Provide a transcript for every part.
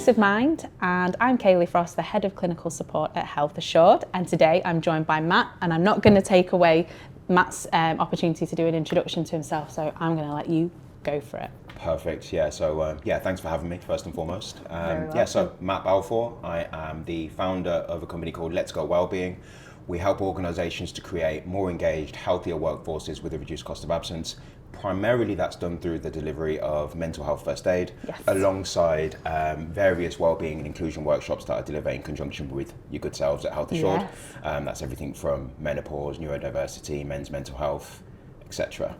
Peace of Mind, and I'm Kayleigh Frost, the Head of Clinical Support at Health Assured, and today I'm joined by Matt, and I'm not going to take away Matt's opportunity to do an introduction to himself, so I'm going to let you go for it. Perfect. Yeah. So thanks for having me first and foremost. Welcome. Matt Balfour. I am the founder of a company called Physical Health Wellbeing. We help organisations to create more engaged, healthier workforces with a reduced cost of absence. Primarily, that's done through the delivery of mental health first aid, alongside various wellbeing and inclusion workshops that I deliver in conjunction with your good selves at Health Assured. Yes. That's everything from menopause, neurodiversity, men's mental health, etc.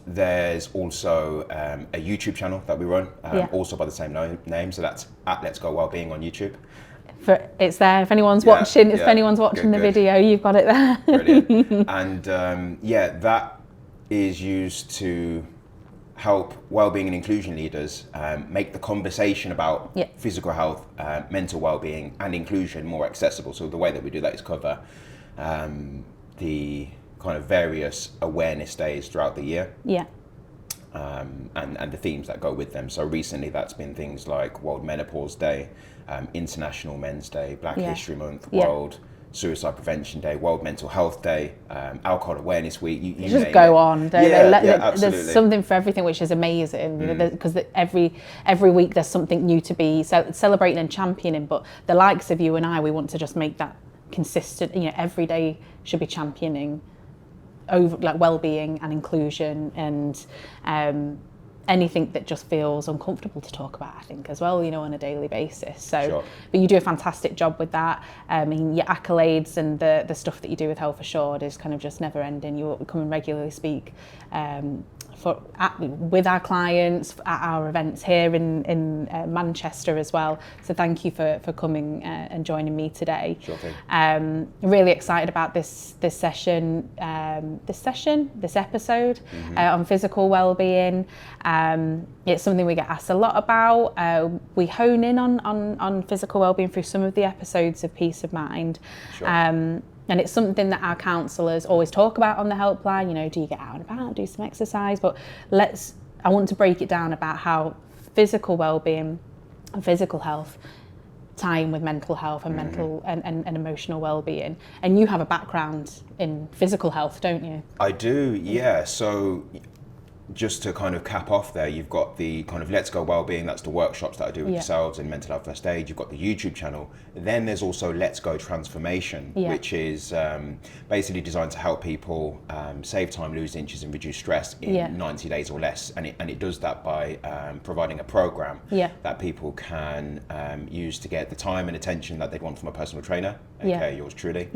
There's also a YouTube channel that we run, also by the same name. So that's at Let's Go Wellbeing on YouTube. It's there. If anyone's watching, if anyone's watching the video, you've got it there. Brilliant. And that is used to help wellbeing and inclusion leaders make the conversation about physical health, mental wellbeing, and inclusion more accessible. So the way that we do that is cover the kind of various awareness days throughout the year. Yeah. And the themes that go with them. So recently that's been things like World Menopause Day, International Men's Day, Black History Month, World Suicide Prevention Day, World Mental Health Day, Alcohol Awareness Week. You just go on, don't they? Absolutely. There's something for everything, which is amazing, because every week there's something new to be celebrating and championing. But the likes of you and I, we want to just make that consistent. Every day should be championing over well-being and inclusion and anything that just feels uncomfortable to talk about, I think, as well, on a daily basis. So, But you do a fantastic job with that. I mean, your accolades and the stuff that you do with Health Assured is kind of just never ending. You come and regularly speak with our clients at our events here in Manchester as well. So thank you for coming and joining me today. Sure thing. Really excited about this episode on physical wellbeing. It's something we get asked a lot about. We hone in on physical wellbeing through some of the episodes of Peace of Mind. Sure. And it's something that our counsellors always talk about on the helpline. Do you get out and about, do some exercise? But I want to break it down about how physical wellbeing and physical health tie in with mental health and mental and emotional wellbeing. And you have a background in physical health, don't you? I do, yeah. So just to kind of cap off there, you've got the kind of Let's Go Wellbeing, that's the workshops that I do with yourselves in mental health first aid. You've got the YouTube channel. Then there's also Let's Go Transformation, which is basically designed to help people save time, lose inches, and reduce stress in 90 days or less. And it does that by providing a program that people can use to get the time and attention that they'd want from a personal trainer, yours truly,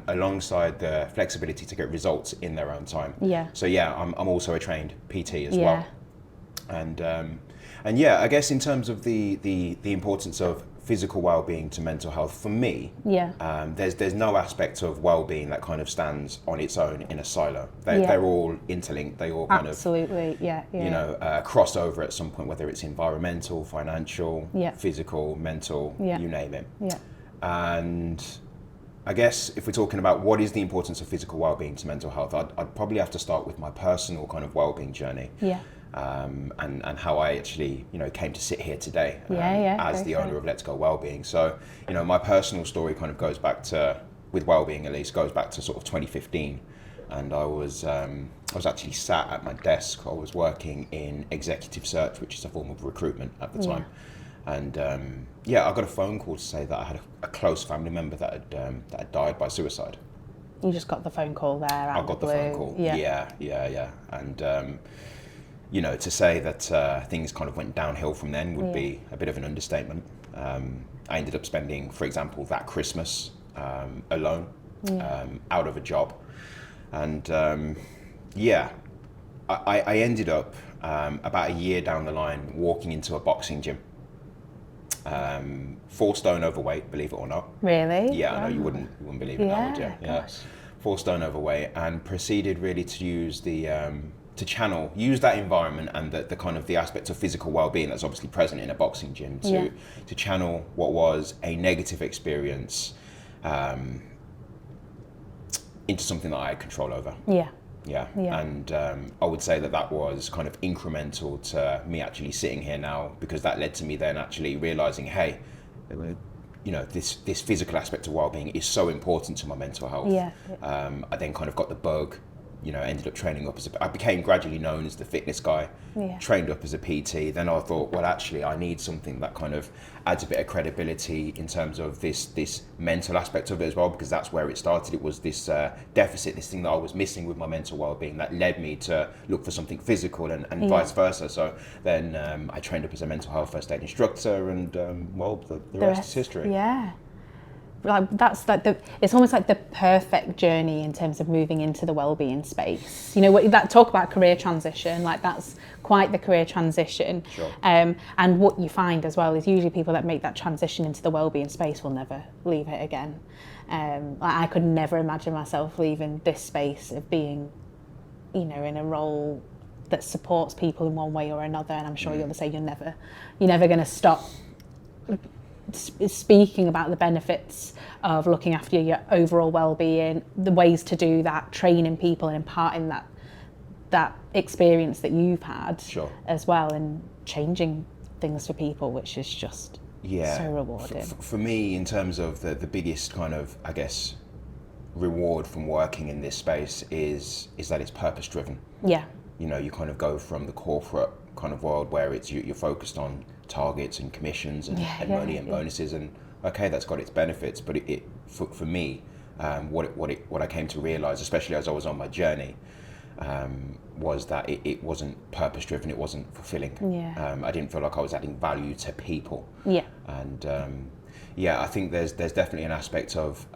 alongside the flexibility to get results in their own time. So I'm also a trained PT as well. And I guess in terms of the importance of physical well-being to mental health, for me, there's no aspect of well-being that kind of stands on its own in a silo. They're all interlinked. They all kind of cross over at some point, whether it's environmental, financial, physical, mental, you name it. And I guess if we're talking about what is the importance of physical well-being to mental health, I'd probably have to start with my personal kind of well-being journey, and how I actually came to sit here today as the owner of Let's Go Wellbeing. So my personal story kind of goes back to, with wellbeing at least, goes back to sort of 2015, and I was actually sat at my desk. I was working in executive search, which is a form of recruitment at the time. And I got a phone call to say that I had a close family member that had died by suicide. You just got the phone call there. I got the phone call. Yeah. And to say that things kind of went downhill from then would be a bit of an understatement. I ended up spending, for example, that Christmas alone, out of a job, and I ended up about a year down the line walking into a boxing gym. 4 stone overweight, believe it or not. Really? Yeah, I know you wouldn't believe it now, would you? Gosh. 4 stone overweight, and proceeded really to use use that environment and the kind of the aspect of physical well-being that's obviously present in a boxing gym to channel what was a negative experience into something that I had control over. Yeah. And I would say that was kind of incremental to me actually sitting here now, because that led to me then actually realizing, hey, you know, this physical aspect of well-being is so important to my mental health. I then kind of got the bug, you know, ended up training up I became gradually known as the fitness guy, trained up as a PT. Then I thought, well, actually, I need something that kind of adds a bit of credibility in terms of this mental aspect of it as well, because that's where it started. It was this deficit, this thing that I was missing with my mental well-being that led me to look for something physical and vice versa. So then I trained up as a mental health first aid instructor, and well, the rest is history. Yeah. Like that's like it's almost like the perfect journey in terms of moving into the wellbeing space. You know, what that talk about career transition, like that's quite the career transition. Sure. And what you find as well is usually people that make that transition into the wellbeing space will never leave it again. Like I could never imagine myself leaving this space of being, you know, in a role that supports people in one way or another. And I'm sure you'll say you're never going to stop speaking about the benefits of looking after your overall well-being, the ways to do that, training people and imparting that experience that you've had as well, and changing things for people, which is just so rewarding. For me, in terms of the biggest kind of, I guess, reward from working in this space is that it's purpose driven. Yeah. You know, you kind of go from the corporate kind of world where it's you're focused on targets and commissions and money and bonuses, and okay, that's got its benefits, but for me, what I came to realize, especially as I was on my journey, was that it wasn't purpose driven, it wasn't fulfilling. I didn't feel like I was adding value to people. And I think there's definitely an aspect of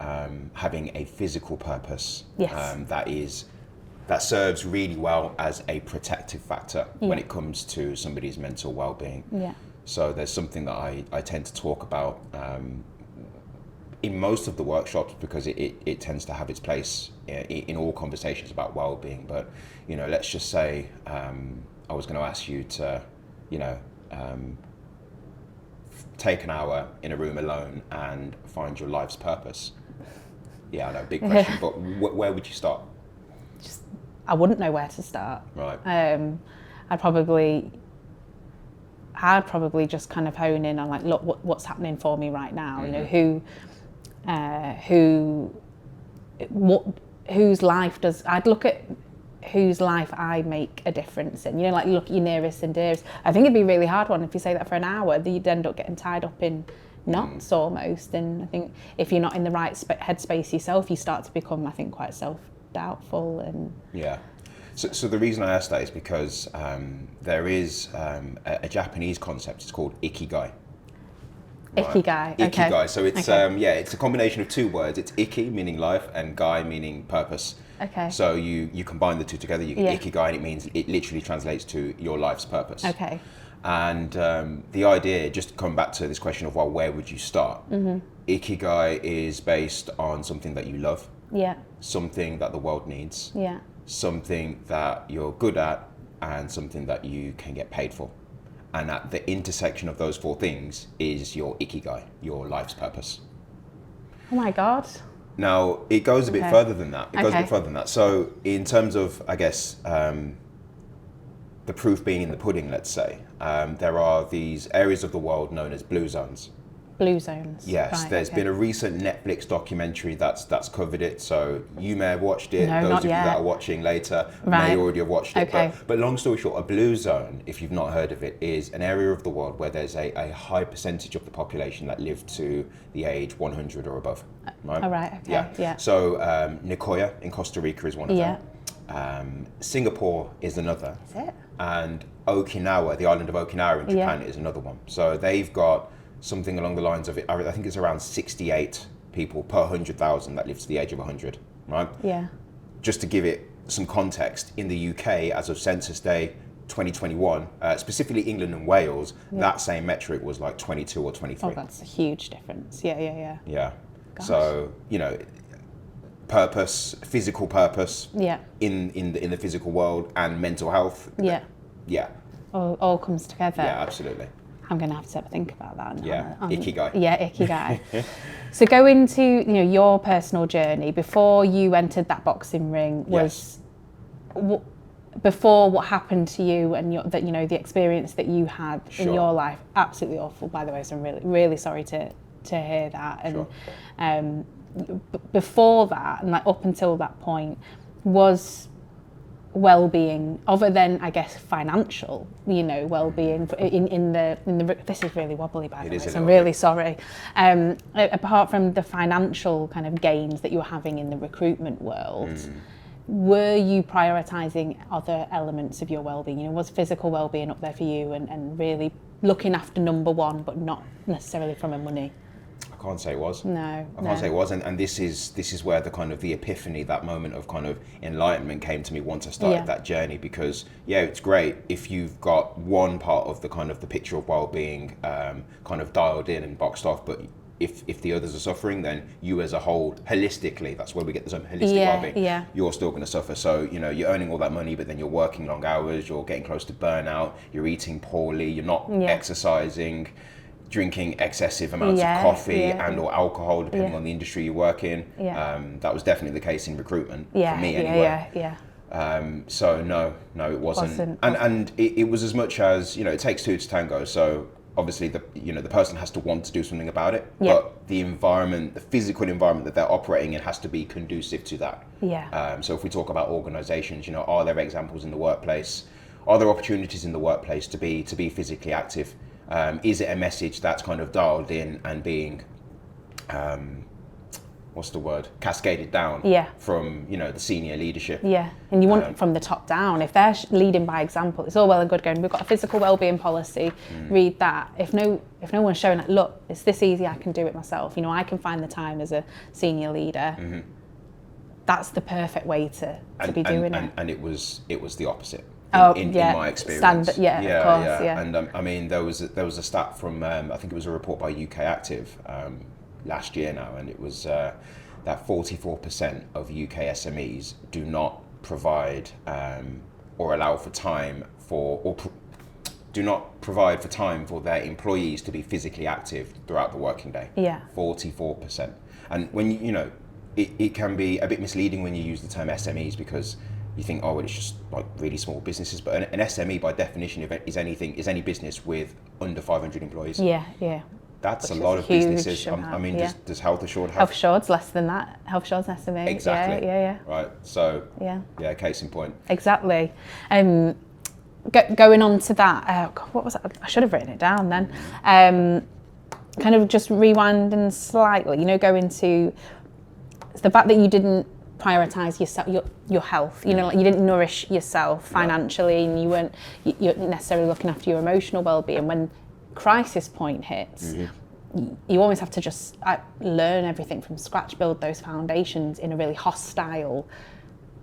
having a physical purpose that serves really well as a protective factor when it comes to somebody's mental well-being. So there's something that I tend to talk about in most of the workshops, because it tends to have its place in all conversations about well-being. But, you know, let's just say I was going to ask you to, you know, take an hour in a room alone and find your life's purpose. Yeah, I know, big question, but where would you start? I wouldn't know where to start. Right. I'd probably just kind of hone in on, like, look, what's happening for me right now. You know, whose life I'd look at whose life I make a difference in. You know, like, look at your nearest and dearest. I think it'd be a really hard one if you say that for an hour. You'd end up getting tied up in knots almost. And I think if you're not in the right headspace yourself, you start to become, I think, quite self-doubtful. And So the reason I asked that is because there is a Japanese concept. It's called ikigai. Ikigai. Ikigai. So it's it's a combination of two words. It's iki, meaning life, and gai, meaning purpose. Okay. So you combine the two together. You get ikigai, and it literally translates to your life's purpose. Okay. And the idea, just to come back to this question of, well, where would you start? Ikigai is based on something that you love. Something that the world needs. Something that you're good at, and something that you can get paid for. And at the intersection of those four things is your ikigai, your life's purpose. Oh my God. Now, it goes a bit further than that. So in terms of, I guess, the proof being in the pudding, let's say, there are these areas of the world known as blue zones. Blue zones. Yes, there's been a recent Netflix documentary that's covered it, so you may have watched it. No, those not of you yet. that are watching later may already have watched it. Okay. But long story short, a blue zone, if you've not heard of it, is an area of the world where there's a high percentage of the population that live to the age 100 or above. Right? All right, okay, yeah. So Nicoya in Costa Rica is one of them. Singapore is another. Is it? And Okinawa, the island of Okinawa in Japan, is another one. So they've got something along the lines of it. I think it's around 68 people per 100,000 that live to the age of 100, right? Yeah. Just to give it some context, in the UK, as of Census Day 2021, specifically England and Wales, that same metric was like 22 or 23. Oh, that's a huge difference. Yeah. Yeah. Gosh. So, you know, purpose, physical purpose in the physical world, and mental health. Yeah. All comes together. Yeah, absolutely. I'm going to have to think about that. Ikigai. Yeah, ikigai. So go into your personal journey. Before you entered that boxing ring, was before what happened to you and the experience that you had in your life, absolutely awful, by the way, so I'm really, really sorry to hear that. And before that, and like up until that point, was well-being, other than I guess financial, well-being in the this is really wobbly, by the way, so I'm really sorry. Apart from the financial kind of gains that you were having in the recruitment world, were you prioritising other elements of your well-being? Was physical well-being up there for you, and really looking after number one, but not necessarily from a money? I can't say it was. No. I can't say it was, and this is where the kind of the epiphany, that moment of kind of enlightenment came to me once I started that journey. Because it's great if you've got one part of the kind of the picture of well-being kind of dialed in and boxed off, but if the others are suffering, then you as a whole, holistically, that's where we get the term holistic well-being. You're still going to suffer. So you're earning all that money, but then you're working long hours, you're getting close to burnout, you're eating poorly, you're not exercising, drinking excessive amounts of coffee and or alcohol, depending on the industry you work in. That was definitely the case in recruitment for me anyway. So no, it wasn't. And it was as much as, it takes two to tango. So obviously the person has to want to do something about it, but the environment, the physical environment that they're operating in, has to be conducive to that. So if we talk about organizations, are there examples in the workplace? Are there opportunities in the workplace to be physically active? Is it a message that's kind of dialed in and being, cascaded down from, the senior leadership? And you want it from the top down. If they're leading by example, it's all well and good going, we've got a physical wellbeing policy, read that. If no one's showing that, look, it's this easy, I can do it myself. I can find the time as a senior leader. That's the perfect way to be doing it. And it was the opposite. In my experience. Of course, yeah. And I mean, there was a stat from I think it was a report by UK Active last year now, and it was that 44% of UK SMEs do not provide or allow for time for do not provide for time for their employees to be physically active throughout the working day. 44%. And when it can be a bit misleading when you use the term SMEs, because you think, well, it's just like really small businesses, but an SME by definition is any business with under 500 employees. That's which a lot of businesses. I mean, does Health Assured have? Health Assured's less than that. Health Assured's an SME. Exactly. Yeah. Right. So case in point. Exactly. Going on to that, what was that? I should have written it down then. Kind of just rewinding slightly. Going to the fact that you didn't prioritize yourself, your health. You didn't nourish yourself financially, and you're necessarily looking after your emotional well-being. When crisis point hits, you always have to just learn everything from scratch, build those foundations in a really hostile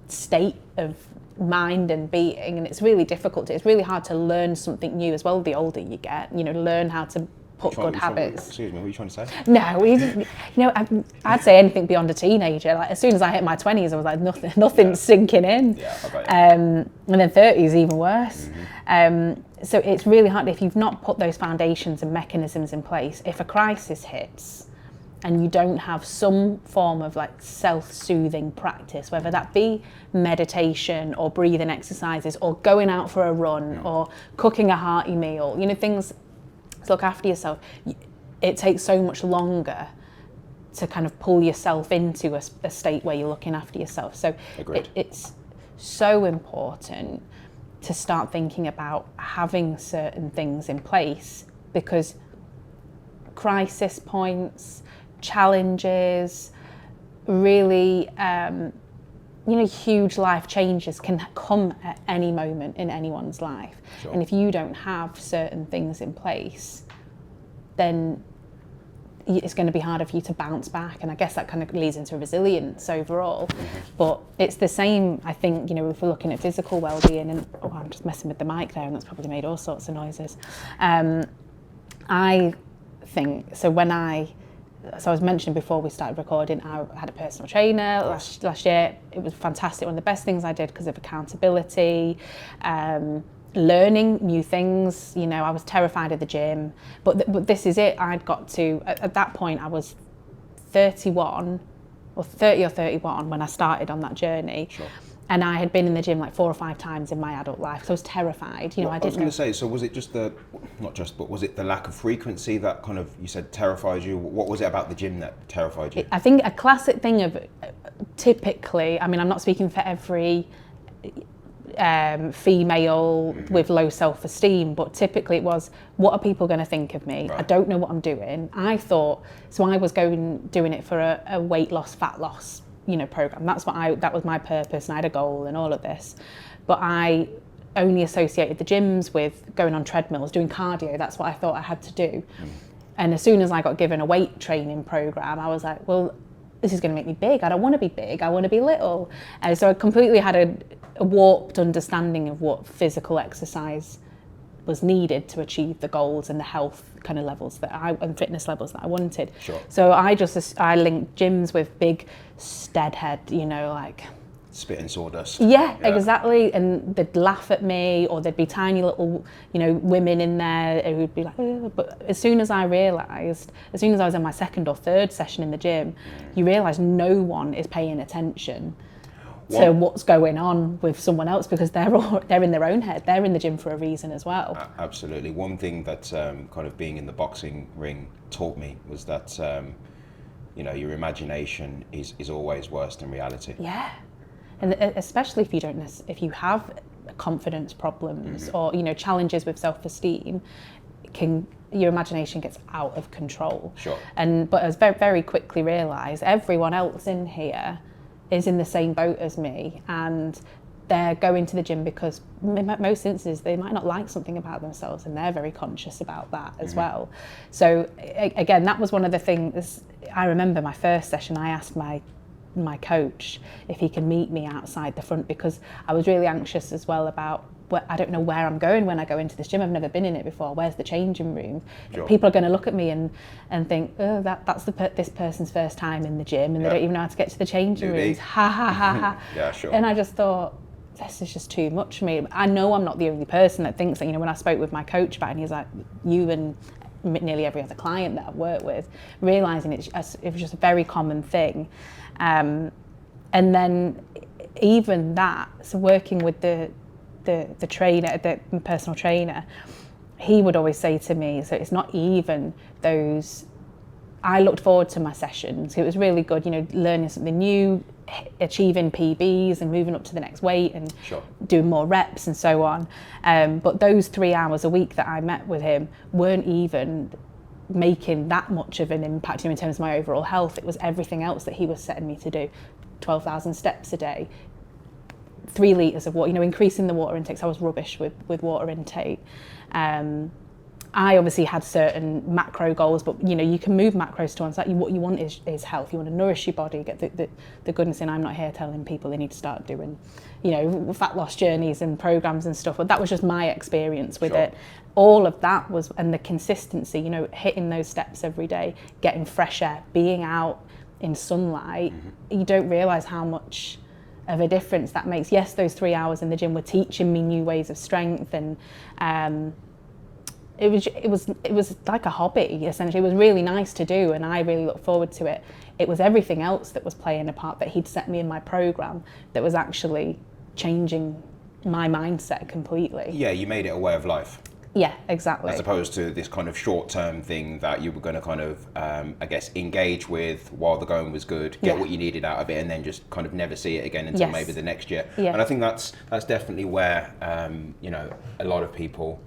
state of mind and being, and it's really difficult. It's really hard to learn something new as well the older you get. Learn how to put good habits. Excuse me, what are you trying to say? No, I'd say anything beyond a teenager. Like, as soon as I hit my 20s, I was like, nothing's sinking in. And then 30s even worse. So it's really hard if you've not put those foundations and mechanisms in place. If a crisis hits and you don't have some form of like self-soothing practice, whether that be meditation or breathing exercises or going out for a run or cooking a hearty meal, things to look after yourself, it takes so much longer to kind of pull yourself into a state where you're looking after yourself. So it's so important to start thinking about having certain things in place, because crisis points, challenges, really huge life changes can come at any moment in anyone's life. And if you don't have certain things in place, then it's going to be harder for you to bounce back. And I guess that kind of leads into resilience overall. But it's the same, I think, if we're looking at physical well-being, and I'm just messing with the mic there, and that's probably made all sorts of noises. I think, so I was mentioning before we started recording, I had a personal trainer last year. It was fantastic. One of the best things I did because of accountability, learning new things. I was terrified of the gym, but this is it. I'd got to, at that point, I was 31 or 30 or 31 when I started on that journey. And I had been in the gym like 4 or 5 times in my adult life, so I was terrified. I was going to say, so was it just but was it the lack of frequency that kind of, you said, terrified you? What was it about the gym that terrified you? I think a classic thing of, typically, I mean, I'm not speaking for every female with low self-esteem, but typically it was, what are people going to think of me? I don't know what I'm doing. I thought, so I was doing it for a weight loss, fat loss, program. That was my purpose, and I had a goal and all of this. But I only associated the gyms with going on treadmills, doing cardio. That's what I thought I had to do. And as soon as I got given a weight training program, I was like, well, this is going to make me big. I don't want to be big. I want to be little. And so I completely had a warped understanding of what physical exercise was needed to achieve the goals and the health kind of levels and fitness levels that I wanted. Sure. So I linked gyms with big steadhead, like spitting sawdust. Yeah, exactly. And they'd laugh at me, or there'd be tiny little, women in there who would be like, oh. But as soon as I was in my second or third session in the gym, you realise no one is paying attention to what's going on with someone else, because they're in their own head. They're in the gym for a reason as well. Absolutely. One thing that kind of being in the boxing ring taught me was that your imagination is always worse than reality. Yeah, and especially if you have confidence problems or challenges with self-esteem, your imagination gets out of control. Sure. But I was very, very quickly realised everyone else in here is in the same boat as me, and they're going to the gym because in most instances they might not like something about themselves, and they're very conscious about that as well. So again, that was one of the things. I remember my first session, I asked my coach if he can meet me outside the front, because I was really anxious as well about, I don't know where I'm going when I go into this gym. I've never been in it before. Where's the changing room? Sure. People are going to look at me and think, oh, that's this person's first time in the gym, and they don't even know how to get to the changing rooms. Ha ha ha ha. Yeah, sure. And I just thought, this is just too much for me. I know I'm not the only person that thinks that. When I spoke with my coach about it, and he was like, you and nearly every other client that I've worked with, realising it was just a very common thing. And then even that, so working with the trainer, the personal trainer, he would always say to me, so it's not even those, I looked forward to my sessions. It was really good, learning something new, achieving PBs and moving up to the next weight and doing more reps and so on. But those 3 hours a week that I met with him weren't even making that much of an impact in terms of my overall health. It was everything else that he was setting me to do. 12,000 steps a day, 3 litres of water, increasing the water intake. So I was rubbish with water intake. I obviously had certain macro goals, but you can move macros to one side. What you want is health. You want to nourish your body, get the goodness in. I'm not here telling people they need to start doing, fat loss journeys and programs and stuff. But that was just my experience with it. All of that was, and the consistency, hitting those steps every day, getting fresh air, being out in sunlight. You don't realise how much of a difference that makes. Yes, those 3 hours in the gym were teaching me new ways of strength, and it was like a hobby, essentially. It was really nice to do, and I really looked forward to it. It was everything else that was playing a part that he'd set me in my program that was actually changing my mindset completely. Yeah, you made it a way of life. Yeah, exactly. As opposed to this kind of short-term thing that you were going to kind of, engage with while the going was good, get what you needed out of it, and then just kind of never see it again until maybe the next year. Yeah. And I think that's definitely where, a lot of people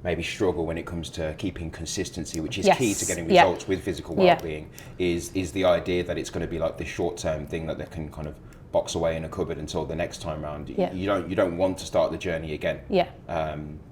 maybe struggle when it comes to keeping consistency, which is key to getting results with physical well-being, is the idea that it's going to be like this short-term thing that they can kind of box away in a cupboard until the next time round. You don't want to start the journey again.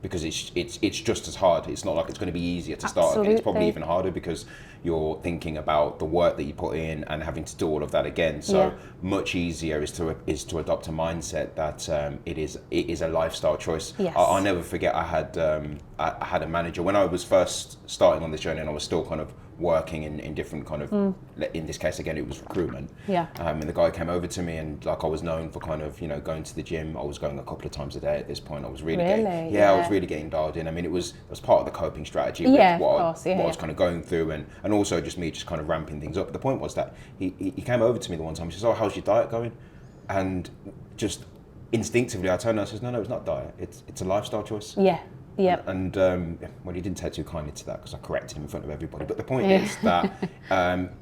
Because it's just as hard. It's not like it's going to be easier to start again. It's probably even harder because you're thinking about the work that you put in and having to do all of that again. So much easier is to adopt a mindset that it is a lifestyle choice. I'll never forget, I had a manager when I was first starting on this journey, and I was still kind of working in different kind of, in this case again it was recruitment. And the guy came over to me, and like I was known for kind of going to the gym. I was going a couple of times a day at this point. I was really I was really getting dialed in. I mean, it was part of the coping strategy with what I was kind of going through, and also just me just kind of ramping things up. But the point was that he came over to me the one time. He says, "Oh, how's your diet going?" And just instinctively I turned and I said, no, it's not diet. It's a lifestyle choice. Yeah. Yeah. And well, he didn't take too kindly to that because I corrected him in front of everybody. But the point is that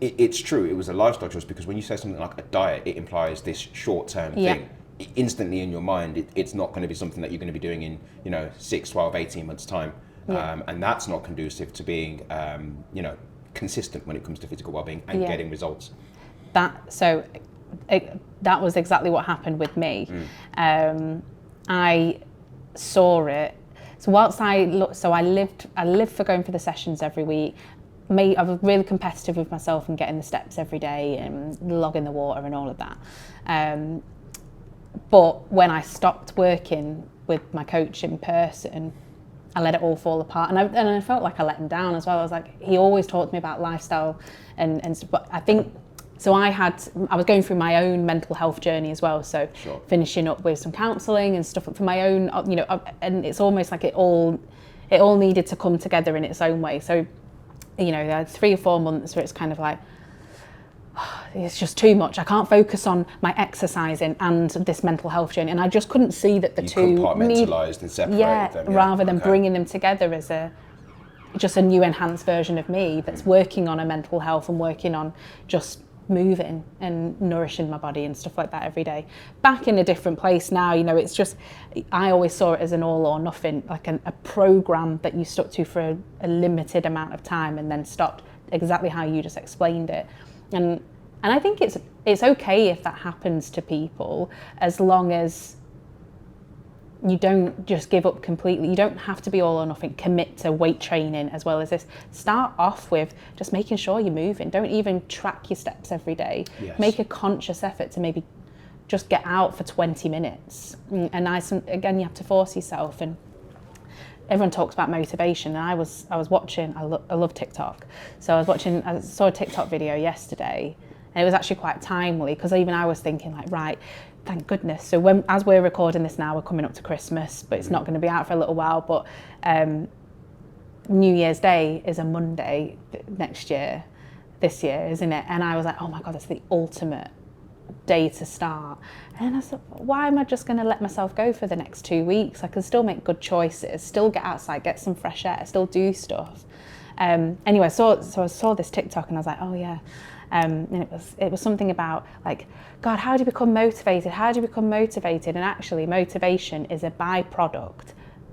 it's true. It was a lifestyle choice, because when you say something like a diet, it implies this short-term thing. Instantly in your mind, it's not going to be something that you're going to be doing in 6, 12, 18 months time. And that's not conducive to being consistent when it comes to physical well-being and getting results. That was exactly what happened with me. I saw it. So whilst I lived for going for the sessions every week. I was really competitive with myself and getting the steps every day and logging the water and all of that. But when I stopped working with my coach in person, I let it all fall apart, and I felt like I let him down as well. I was like, he always talked to me about lifestyle and stuff, but I think. So I was going through my own mental health journey as well. So finishing up with some counselling and stuff for my own, and it's almost like it all needed to come together in its own way. So, there are 3 or 4 months where it's kind of like, it's just too much. I can't focus on my exercising and this mental health journey. And I just couldn't see that the two compartmentalised and separated them. Rather than bringing them together as just a new enhanced version of me that's working on a mental health and working on just moving and nourishing my body and stuff like that every day. Back in a different place now, it's just, I always saw it as an all or nothing, like a program that you stuck to for a limited amount of time and then stopped, exactly how you just explained it. And I think it's okay if that happens to people, as long as you don't just give up completely. You don't have to be all or nothing. Commit to weight training as well as this. Start off with just making sure you're moving. Don't even track your steps every day. Yes. Make a conscious effort to maybe just get out for 20 minutes. And again, you have to force yourself. And everyone talks about motivation. And I was watching, I love TikTok. So I saw a TikTok video yesterday, and it was actually quite timely, because even I was thinking like, right, thank goodness. So as we're recording this now, we're coming up to Christmas, but it's not going to be out for a little while. But New Year's Day is a Monday this year, isn't it? And I was like, oh my God, it's the ultimate day to start. And I thought, why am I just going to let myself go for the next 2 weeks? I can still make good choices, still get outside, get some fresh air, still do stuff. Anyway, so I saw this TikTok and I was like, oh yeah. And it was something about like, God, how do you become motivated? How do you become motivated? And actually, motivation is a byproduct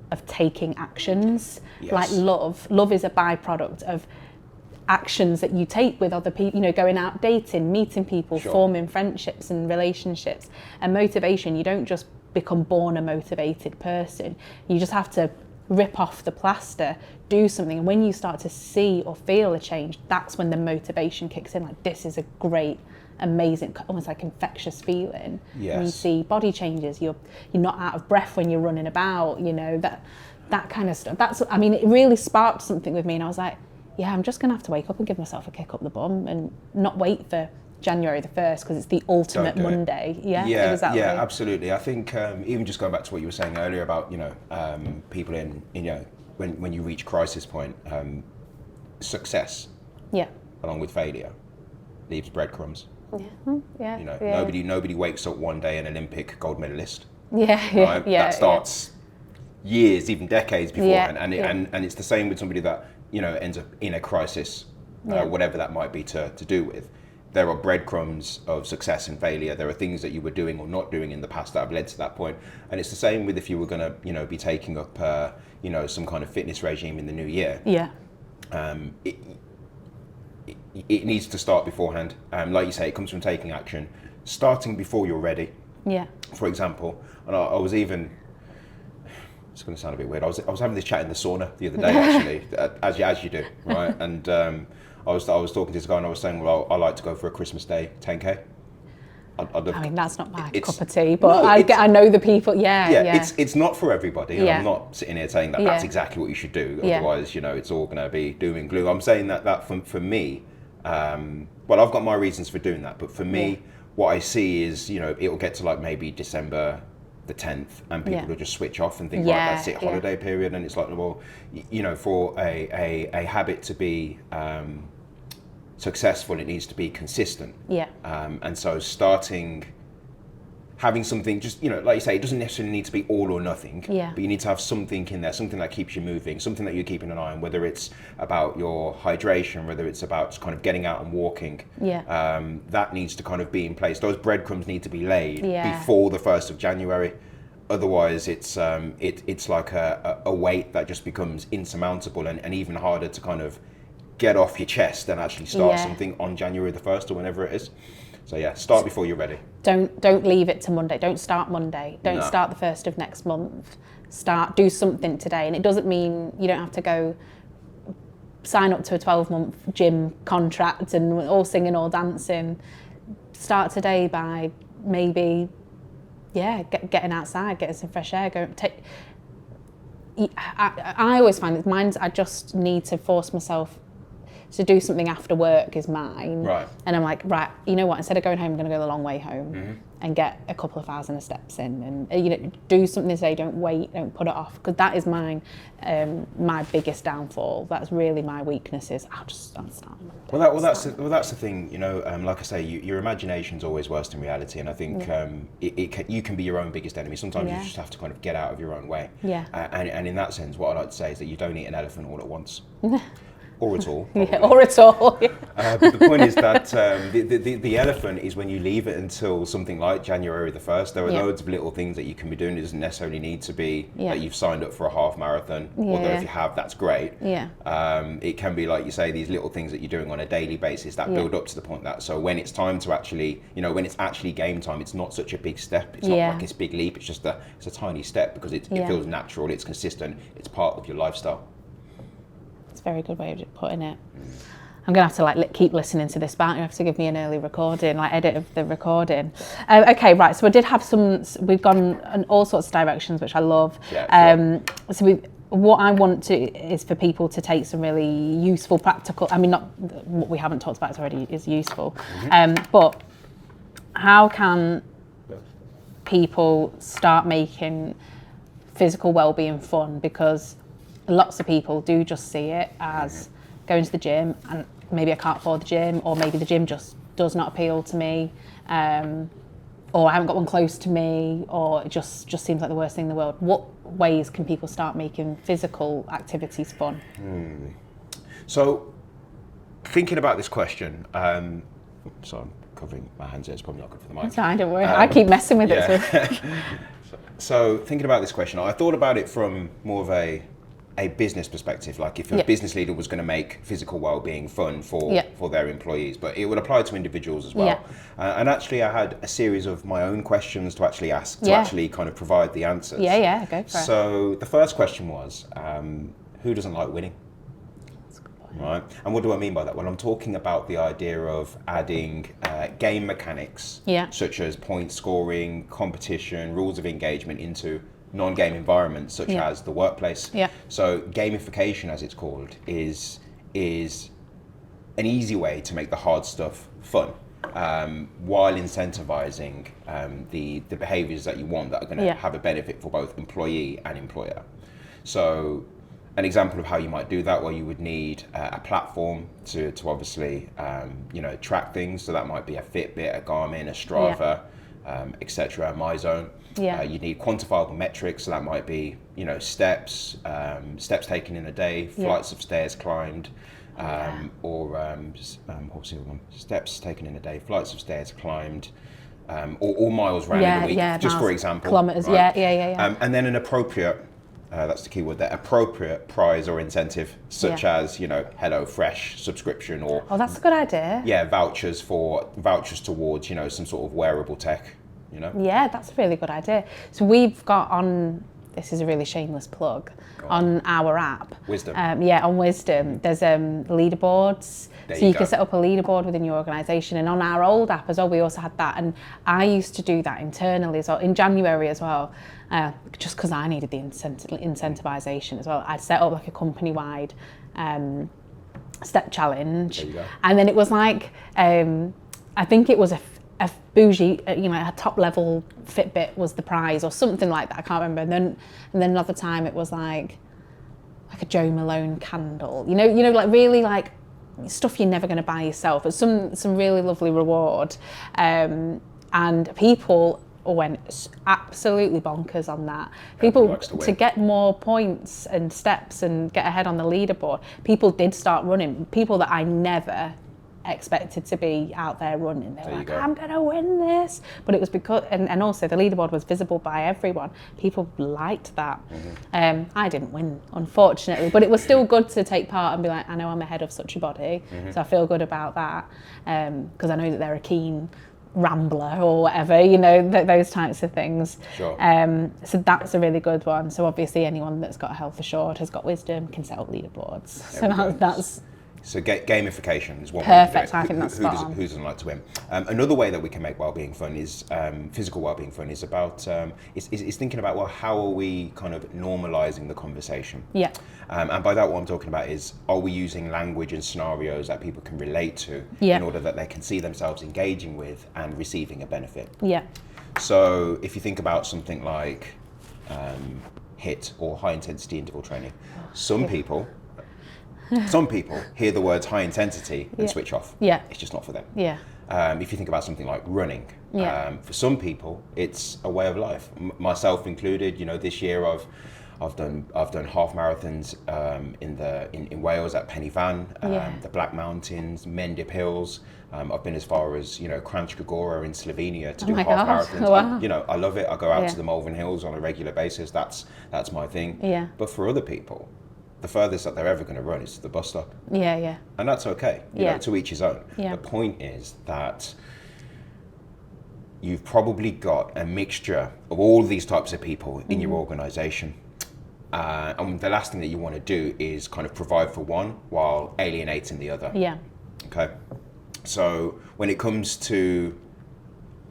of taking actions. Yes. Like love is a byproduct of actions that you take with other people, going out dating, meeting people, forming friendships and relationships. And motivation, you don't just become born a motivated person. You just have to rip off the plaster, do something. And when you start to see or feel a change, that's when the motivation kicks in. Like, this is a great, amazing, almost like infectious feeling. Yes. And you see body changes, you're not out of breath when you're running about, that kind of stuff. It really sparked something with me, and I was like, yeah, I'm just gonna have to wake up and give myself a kick up the bum and not wait for January the 1st, because it's the ultimate Monday. Yeah, exactly. Yeah, absolutely. I think even just going back to what you were saying earlier about people when you reach crisis point, success, along with failure, leaves breadcrumbs. Nobody wakes up one day an Olympic gold medalist. That starts years, even decades before, and it's the same with somebody that ends up in a crisis, whatever that might be to do with. There are breadcrumbs of success and failure. There are things that you were doing or not doing in the past that have led to that point. And it's the same with if you were going to, be taking up, some kind of fitness regime in the new year. Yeah. It needs to start beforehand. Like you say, it comes from taking action, starting before you're ready. Yeah. For example, and I was even. It's going to sound a bit weird. I was having this chat in the sauna the other day, actually, as you do, right? And I was talking to this guy and I was saying, well, I like to go for a Christmas Day 10K. That's not my cup of tea, but I know the people. It's not for everybody. I'm not sitting here saying that that's exactly what you should do. Otherwise, it's all going to be doom and gloom. I'm saying that for me, I've got my reasons for doing that, but for me, what I see is, it'll get to like maybe December the 10th and people will just switch off and think, right, that's it, holiday period. And it's like, well, for a habit to be successful, it needs to be consistent. And so starting having something, just, you know, like you say, it doesn't necessarily need to be all or nothing, Yeah. but you need to have something in there, something that keeps you moving, something that you're keeping an eye on, whether it's about your hydration, whether it's about just kind of getting out and walking. Yeah. That needs to kind of be in place. Those breadcrumbs need to be laid Yeah. before the 1st of January. Otherwise, it's like a weight that just becomes insurmountable and even harder to kind of get off your chest and actually start something on January the 1st or whenever it is. So yeah, start before you're ready. Don't leave it to Monday. Don't start Monday. Don't start the 1st of next month. Do something today. And it doesn't mean you don't have to go sign up to a 12-month gym contract and all singing, all dancing. Start today by maybe, getting outside, getting some fresh air. I always find that I just need to force myself to do something after work is mine. Right. And I'm like, right, you know what, instead of going home, I'm going to go the long way home and get a couple of thousand of steps in and, you know, do something today, don't wait, don't put it off, because that is my biggest downfall. That's really my weakness is I'll start. Well, that's the thing, you know, like I say, your imagination's always worse than reality, and I think you can be your own biggest enemy. Sometimes you just have to kind of get out of your own way. Yeah. And in that sense, what I like to say is that you don't eat an elephant all at once. Or at all. Or at all. But the point is that the elephant is when you leave it until something like January the 1st. There are loads of little things that you can be doing. It doesn't necessarily need to be that you've signed up for a half marathon. Although if you have, that's great. Yeah. It can be, like you say, these little things that you're doing on a daily basis that build up to the point that, so when it's time to actually, you know, when it's actually game time, it's not such a big step. It's not like this big leap. It's just it's a tiny step because it feels natural. It's consistent. It's part of your lifestyle. It's a very good way of putting it. I'm going to have to keep listening to this back. You have to give me an early recording, edit of the recording. Okay, right. So I did have we've gone in all sorts of directions, which I love. Yeah, sure. What I want is for people to take some really useful, practical, I mean, not what we haven't talked about already is useful, but how can people start making physical well-being fun? Because lots of people do just see it as going to the gym and maybe I can't afford the gym, or maybe the gym just does not appeal to me, or I haven't got one close to me, or it just seems like the worst thing in the world. What ways can people start making physical activities fun? So thinking about this question, so I'm covering my hands here, it's probably not good for the mic. That's fine, don't worry. I keep messing with it. So thinking about this question, I thought about it from more of a business perspective, like if a business leader was going to make physical well-being fun for their employees, but it would apply to individuals as well. And actually I had a series of my own questions to actually ask, to actually kind of provide the answers. Go for it. So the first question was, who doesn't like winning? Right, and what do I mean by that? Well, I'm talking about the idea of adding game mechanics, such as point scoring, competition, rules of engagement into non-game environments such as the workplace. So gamification, as it's called, is an easy way to make the hard stuff fun, while incentivizing the behaviors that you want that are going to have a benefit for both employee and employer. So an example of how you might do that, well, you would need a platform to obviously track things. So that might be a Fitbit, a Garmin, a Strava, etc., MyZone. You need quantifiable metrics, so that might be, steps taken in a day, flights of stairs climbed, or what's the other one? Steps taken in a day, flights of stairs climbed, or miles ran in a week, just miles, for example. Kilometers, right? And then an appropriate, that's the key word there, appropriate prize or incentive, such as, HelloFresh subscription, or that's a good idea. Vouchers towards, some sort of wearable tech. Yeah, that's a really good idea. So we've got on, this is a really shameless plug, on our app. Wisdom. On Wisdom, there's leaderboards. So you can set up a leaderboard within your organisation. And on our old app as well, we also had that. And I used to do that internally as well, in January as well, just because I needed the incentivisation as well. I'd set up a company-wide step challenge. There you go. And then it was I think it was a bougie, a top level Fitbit was the prize or something like that. I can't remember. And then another time it was like a Joe Malone candle. Really stuff you're never going to buy yourself. It's some really lovely reward. And people went absolutely bonkers on that. People, to get more points and steps and get ahead on the leaderboard, people did start running. People that I never expected to be out there running. They were like, I'm going to win this. But it was because, and also the leaderboard was visible by everyone. People liked that. I didn't win, unfortunately, but it was still good to take part and be like, I know I'm ahead of such a body, so I feel good about that, because I know that they're a keen rambler or whatever, you know, those types of things. Sure. So that's a really good one. So obviously anyone that's got a Health Assured, has got wisdom, can set up leaderboards. So that's so gamification is one perfect. I think that's spot on. Who doesn't like to win? Another way that we can make wellbeing fun is physical wellbeing fun is about is thinking about, well, how are we kind of normalizing the conversation? Yeah. And by that, what I'm talking about is, are we using language and scenarios that people can relate to in order that they can see themselves engaging with and receiving a benefit? Yeah. So if you think about something like HIIT or high intensity interval training, some people hear the words high intensity and switch off. Yeah. It's just not for them. Yeah. If you think about something like running, for some people it's a way of life, myself included. You know, this year I've done half marathons in Wales at Pen y Fan, the Black Mountains, Mendip Hills. I've been as far as, you know, Kranjska Gora in Slovenia to do half marathons. Wow. You know, I love it. I go out to the Malvern Hills on a regular basis. That's my thing. Yeah. But for other people, the furthest that they're ever going to run is to the bus stop. Yeah, yeah. And that's okay. You know, to each his own. Yeah. The point is that you've probably got a mixture of all these types of people in your organisation. And the last thing that you want to do is kind of provide for one while alienating the other. Yeah. Okay. So when it comes to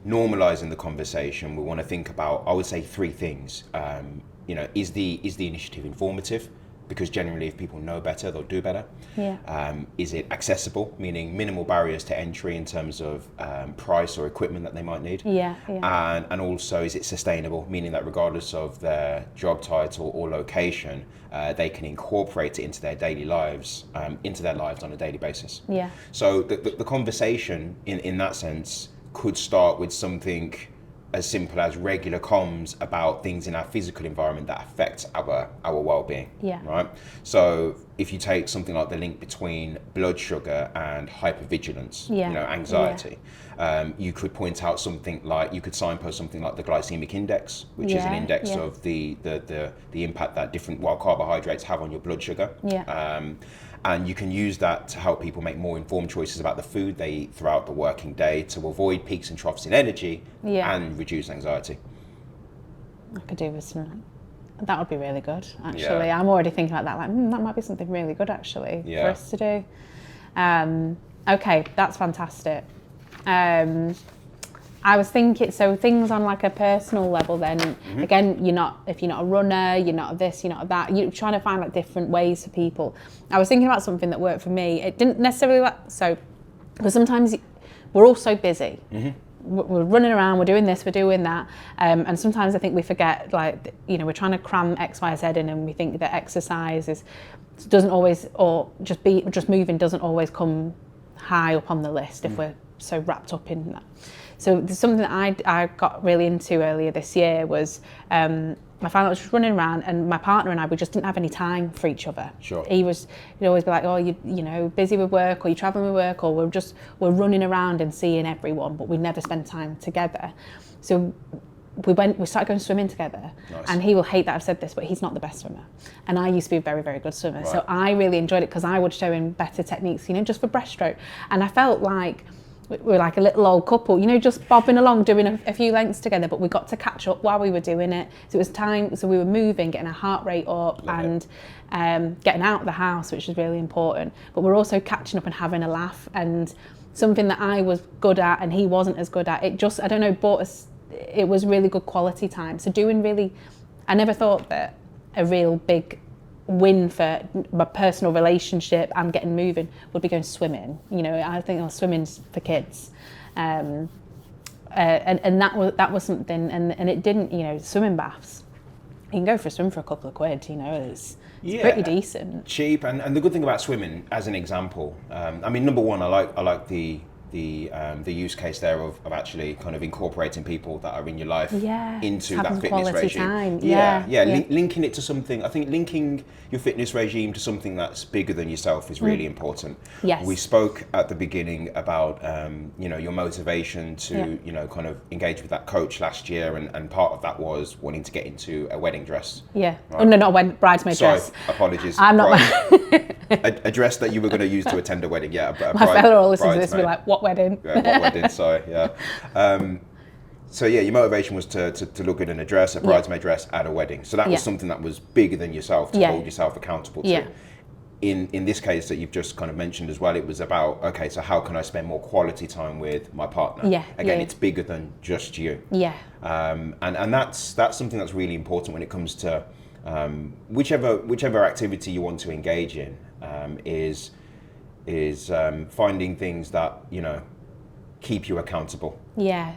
normalising the conversation, we want to think about, I would say, three things. You know, is the initiative informative? Because generally, if people know better, they'll do better. Yeah. Is it accessible, meaning minimal barriers to entry in terms of price or equipment that they might need? Yeah. Yeah. And also, is it sustainable, meaning that regardless of their job title or location, they can incorporate it into their daily lives, on a daily basis. Yeah. So the conversation in that sense could start with something as simple as regular comms about things in our physical environment that affects our well-being. Yeah. Right. So if you take something like the link between blood sugar and hypervigilance, you know, anxiety, you could point out something like, you could signpost something like the glycemic index, which is an index of the impact that different carbohydrates have on your blood sugar. Yeah. And you can use that to help people make more informed choices about the food they eat throughout the working day to avoid peaks and troughs in energy and reduce anxiety. I could do with something. That would be really good, actually. Yeah. I'm already thinking about that, like, that might be something really good, actually, for us to do. Okay, that's fantastic. I was thinking, so things on like a personal level then, again, if you're not a runner, you're not this, you're not that, you're trying to find like different ways for people. I was thinking about something that worked for me. It didn't necessarily, because sometimes we're all so busy. We're running around, we're doing this, we're doing that. And sometimes I think we forget, like, you know, we're trying to cram X, Y, Z in, and we think that exercise doesn't always, or just moving doesn't always come high up on the list if we're so wrapped up in that. So something that I got really into earlier this year was, I found out I was just running around, and my partner and I, we just didn't have any time for each other. Sure. He'd always be like, oh, you know, busy with work, or you're traveling with work, or we're running around and seeing everyone, but we never spend time together. So we started going swimming together. Nice. And he will hate that I've said this, but he's not the best swimmer. And I used to be a very, very good swimmer. Right. So I really enjoyed it because I would show him better techniques, you know, just for breaststroke. And I felt like we're like a little old couple, you know, just bobbing along, doing a few lengths together, but we got to catch up while we were doing it. So it was time, so we were moving, getting our heart rate up, and getting out of the house, which was really important. But we're also catching up and having a laugh, and something that I was good at and he wasn't as good at, it just, I don't know, it was really good quality time. So I never thought that a real big win for my personal relationship and getting moving would be going swimming. You know, I think swimming's for kids, and that was something. And it didn't, you know, swimming baths. You can go for a swim for a couple of quid. You know, it's pretty decent, cheap. And the good thing about swimming, as an example, I mean, number one, I like the the use case there of actually kind of incorporating people that are in your life into having that fitness regime. Time. Linking it to something. I think linking your fitness regime to something that's bigger than yourself is really important. Yes. We spoke at the beginning about your motivation to kind of engage with that coach last year, and part of that was wanting to get into a wedding dress. Yeah. Right? Oh no, not a bridesmaid dress. Sorry, apologies. I'm not. A dress that you were going to use to attend a wedding. Yeah. My fellow will listen to this and be like, "What wedding?" Yeah, what wedding? Sorry. Yeah. So your motivation was to look good in a dress, a bridesmaid dress at a wedding. So that was something that was bigger than yourself to hold yourself accountable to. Yeah. In this case that you've just kind of mentioned as well, it was about, okay, so how can I spend more quality time with my partner? Yeah. Again, it's bigger than just you. Yeah. And that's something that's really important when it comes to whichever activity you want to engage in, is finding things that keep you accountable. Yeah.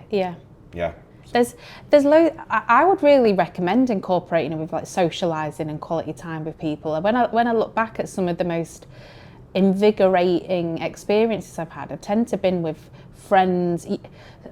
There's I would really recommend incorporating it with like socialising and quality time with people. And when I look back at some of the most invigorating experiences I've had, I tend to have been with friends.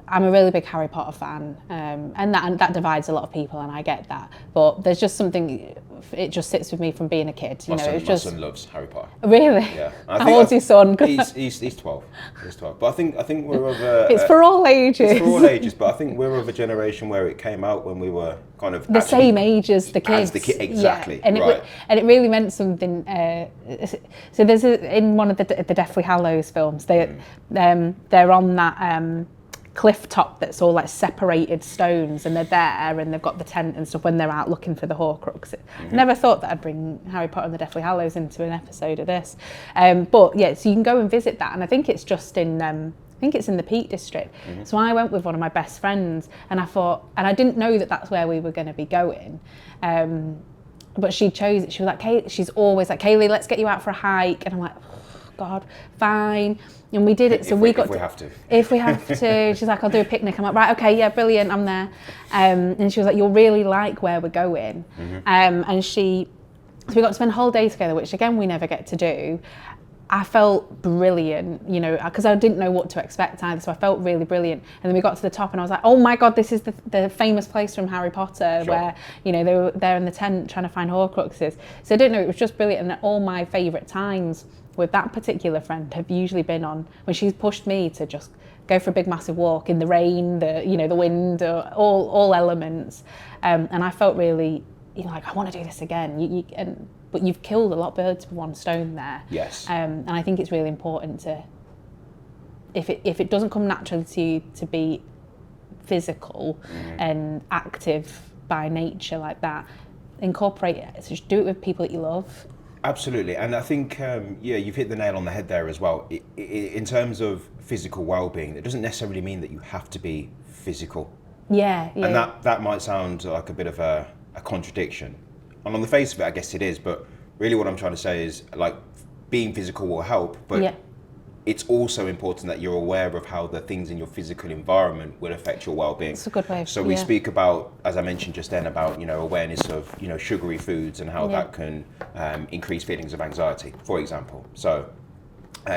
I'm a really big Harry Potter fan, and that divides a lot of people, and I get that. But there's just something, it just sits with me from being a kid. My son loves Harry Potter. Really? Yeah. How old's your son? He's 12. He's 12. But I think we're of it's for all ages. It's for all ages, but I think we're of a generation where it came out when we were kind of the same age as the kids. Exactly. Yeah. And it really meant something. So there's in one of the Deathly Hallows films, they're on that cliff top that's all like separated stones, and they're there and they've got the tent and stuff when they're out looking for the Horcrux. I never thought that I'd bring Harry Potter and the Deathly Hallows into an episode of this, but yeah, so you can go and visit that, and I think it's just in I think it's in the Peak District. So I went with one of my best friends, and I didn't know that that's where we were going to be going, but she chose it. She was like, she's always like, Kayleigh, let's get you out for a hike, and I'm like, oh, God, fine. And we did it. So if we have to. She's like, I'll do a picnic. I'm like, right, okay, yeah, brilliant, I'm there. And she was like, you'll really like where we're going. And so we got to spend a whole day together, which again, we never get to do. I felt brilliant, because I didn't know what to expect either. So I felt really brilliant. And then we got to the top and I was like, oh my God, this is the famous place from Harry Potter where, they were there in the tent trying to find Horcruxes. So I didn't know, it was just brilliant. And all my favourite times with that particular friend have usually been on when she's pushed me to just go for a big massive walk in the rain, the wind, all elements. And I felt really, like, I want to do this again. But you've killed a lot of birds with one stone there. Yes. And I think it's really important to, if it doesn't come naturally to you to be physical and active by nature like that, incorporate it. So just do it with people that you love. Absolutely, and I think you've hit the nail on the head there as well. In terms of physical well-being, it doesn't necessarily mean that you have to be physical. Yeah. And that might sound like a bit of a contradiction. And on the face of it, I guess it is, but really what I'm trying to say is, like, being physical will help, but it's also important that you're aware of how the things in your physical environment will affect your well-being. It's a good way. So we speak about, as I mentioned just then, about awareness of sugary foods and how that can increase feelings of anxiety, for example. So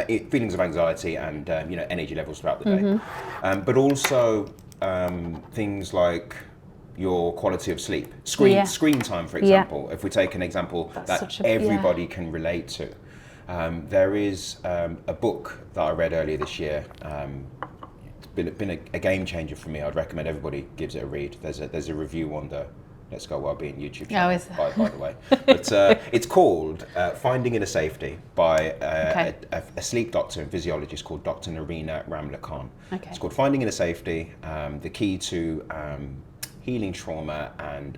feelings of anxiety and energy levels throughout the day, but also things like your quality of sleep, screen time, for example. If we take an example that everybody can relate to. There is a book that I read earlier this year. It's been a game changer for me. I'd recommend everybody gives it a read. There's a review on the Let's Go Wellbeing YouTube channel, by the way. But it's called Finding Inner Safety by a sleep doctor and physiologist called Dr. Narina Ramlakhan. It's called Finding Inner Safety, the key to healing trauma and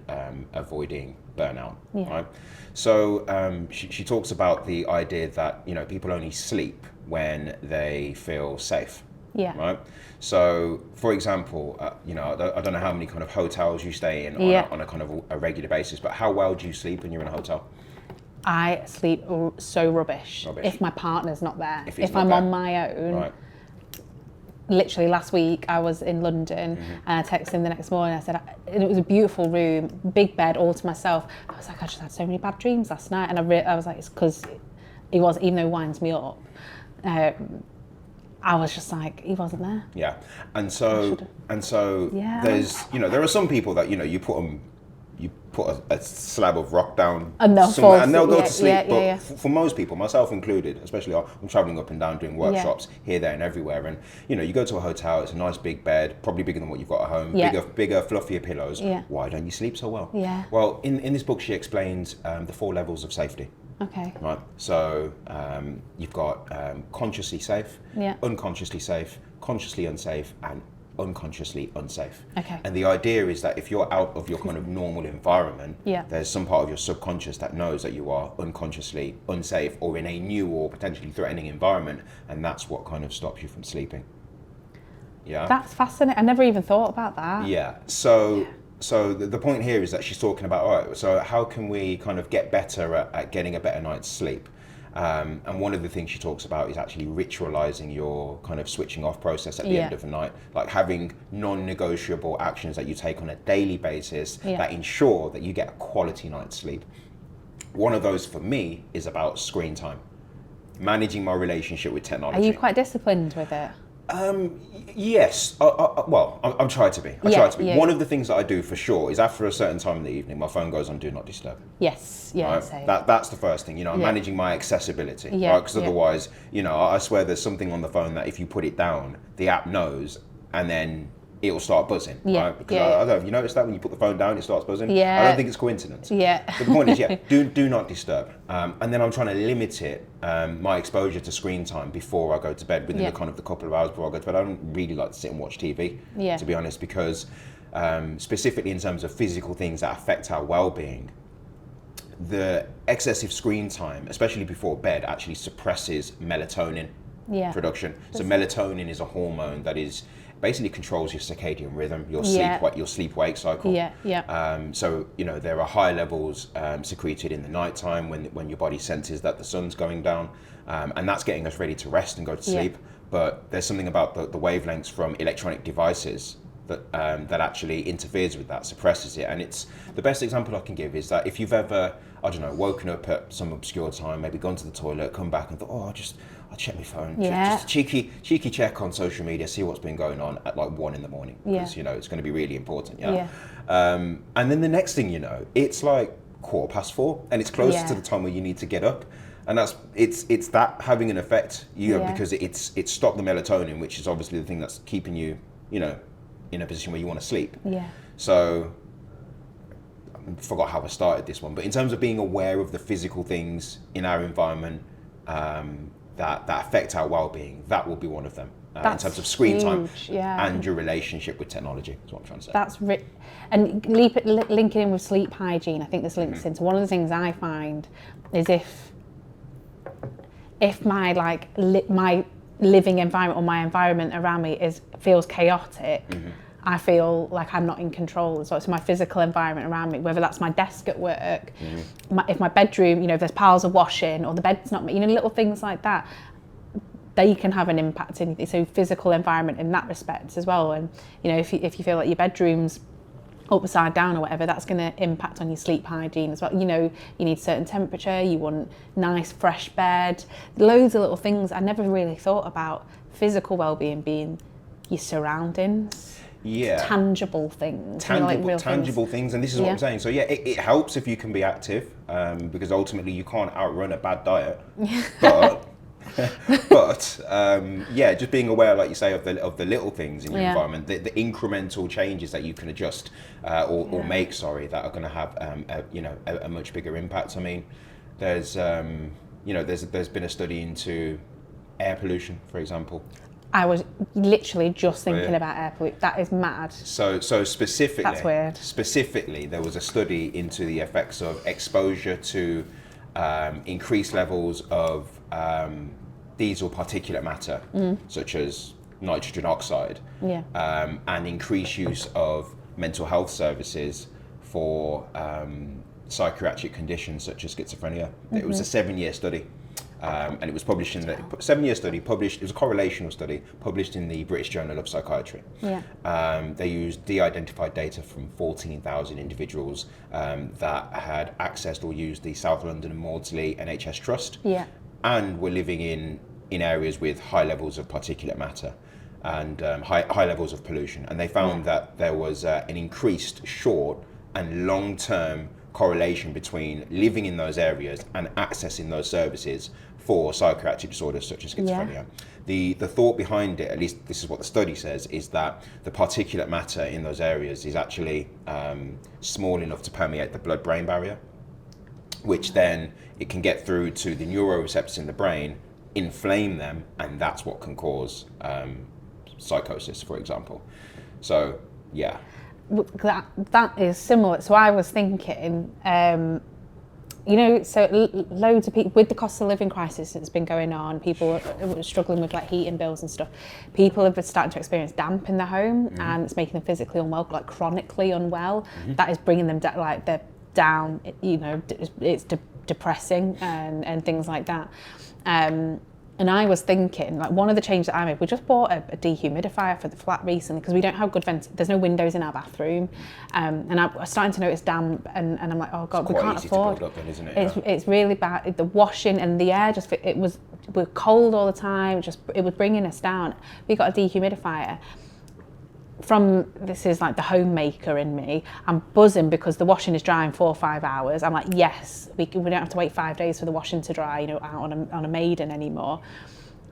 avoiding burnout. Right? So she talks about the idea that people only sleep when they feel safe. Right. So, for example, I don't know how many kind of hotels you stay in on a kind of a regular basis, but how well do you sleep when you're in a hotel? I sleep so rubbish. If my partner's not there. If I'm on my own. Right. Literally last week I was in London and I texted him the next morning. I said, and it was a beautiful room, big bed, all to myself. I was like, I just had so many bad dreams last night, and I was like, it's because he was, even though he winds me up. I was just like, he wasn't there. Yeah, and so Yeah. there's, you know, there are some people that, you know, you put a slab of rock down And they'll somewhere fall and they'll asleep. go Yeah, to sleep. yeah, But yeah. for most people, myself included, especially I'm traveling up and down doing workshops here, there, and everywhere. And you know, you go to a hotel, it's a nice big bed, probably bigger than what you've got at home, Yeah. bigger, fluffier pillows. Yeah. Why don't you sleep so well? Yeah. Well, in this book, she explains the 4 levels of safety. Okay. Right. So you've got consciously safe, Yeah. unconsciously safe, consciously unsafe, and unconsciously unsafe. Okay. And the idea is that if you're out of your kind of normal environment, Yeah. there's some part of your subconscious that knows that you are unconsciously unsafe or in a new or potentially threatening environment, and that's what kind of stops you from sleeping. Yeah. That's fascinating. I never even thought about that. Yeah. So the point here is that she's talking about, all right, so how can we kind of get better at getting a better night's sleep? And one of the things she talks about is actually ritualizing your kind of switching off process at the end of the night, like having non-negotiable actions that you take on a daily basis that ensure that you get a quality night's sleep. One of those for me is about screen time, managing my relationship with technology. Are you quite disciplined with it? Yes. Well, I'm trying to be. I try to be. Yeah. One of the things that I do for sure is after a certain time in the evening, my phone goes on Do Not Disturb. Yes. Yeah. Right? Same. That's the first thing. You know, I'm managing my accessibility. Yeah, Right? Because yeah. otherwise, you know, I swear there's something on the phone that if you put it down, the app knows, and then it'll start buzzing. Yeah, Right? Because yeah. I don't know if you noticed that when you put the phone down, it starts buzzing. Yeah. I don't think it's coincidence. Yeah. But the point is, do not disturb. And then I'm trying to limit it, my exposure to screen time before I go to bed, within the kind of the couple of hours before I go to bed. I don't really like to sit and watch TV, to be honest, because specifically in terms of physical things that affect our well-being, the excessive screen time, especially before bed, actually suppresses melatonin production. So melatonin is a hormone that is basically controls your circadian rhythm, your sleep-wake cycle. So you know, there are high levels secreted in the nighttime when your body senses that the sun's going down, and that's getting us ready to rest and go to sleep. But there's something about the wavelengths from electronic devices that actually interferes with that, suppresses it. And it's the best example I can give is that if you've ever, I don't know, woken up at some obscure time, maybe gone to the toilet, come back and thought, oh, I'll check my phone, just a cheeky check on social media, see what's been going on at like 1 a.m, because you know it's going to be really important. And then the next thing you know, it's like 4:15, and it's closer to the time where you need to get up. And it's that having an effect, because it's stopped the melatonin, which is obviously the thing that's keeping you, you know, in a position where you want to sleep. So I forgot how I started this one, but in terms of being aware of the physical things in our environment that affect our well-being, that will be one of them. In terms of screen time and your relationship with technology, is what I'm trying to say. That's and linking in with sleep hygiene, I think this links into one of the things I find is if my my living environment or my environment around me feels chaotic, I feel like I'm not in control. So it's my physical environment around me, whether that's my desk at work, if my bedroom, you know, if there's piles of washing or the bed's not, you know, little things like that, they can have an impact in, so physical environment in that respect as well. And, you know, if you feel like your bedroom's upside down or whatever, that's going to impact on your sleep hygiene as well. You know, you need certain temperature, you want nice fresh bed, loads of little things. I never really thought about physical well-being being your surroundings. Tangible things. Tangible things, and this is what I'm saying. So it helps if you can be active, because ultimately you can't outrun a bad diet. But just being aware, like you say, of the little things in your environment, the incremental changes that you can adjust or make, that are going to have a much bigger impact. I mean, there's been a study into air pollution, for example. I was literally just thinking about air pollution. That is mad. So specifically, that's weird. Specifically, there was a study into the effects of exposure to increased levels of diesel particulate matter, such as nitrogen oxide, and increased use of mental health services for psychiatric conditions such as schizophrenia. It was a 7-year study. And it was published in the 7-year study. It was a correlational study published in the British Journal of Psychiatry. They used de-identified data from 14,000 individuals that had accessed or used the South London and Maudsley NHS Trust, and were living in in areas with high levels of particulate matter and high levels of pollution. And they found that there was an increased short and long-term correlation between living in those areas and accessing those services for psychiatric disorders such as schizophrenia. The thought behind it, at least this is what the study says, is that the particulate matter in those areas is actually small enough to permeate the blood-brain barrier, which then it can get through to the neuroreceptors in the brain, inflame them, and that's what can cause psychosis, for example. So, yeah. That is similar. So I was thinking, loads of people, with the cost of living crisis that's been going on, people are struggling with like heating bills and stuff. People have been starting to experience damp in their home, and it's making them physically unwell, like chronically unwell. That is bringing them they're down. It's depressing and things like that. And I was thinking, like, one of the changes that I made, we just bought a dehumidifier for the flat recently because we don't have good there's no windows in our bathroom. And I was starting to notice damp, and I'm like, oh God, we can't afford. It's quite easy to build up then, isn't it? It's really bad. The washing and the air we're cold all the time. It was bringing us down. We got a dehumidifier. This is like the homemaker in me. I'm buzzing because the washing is drying 4 or 5 hours. I'm like, yes, we don't have to wait 5 days for the washing to dry, out on a maiden anymore.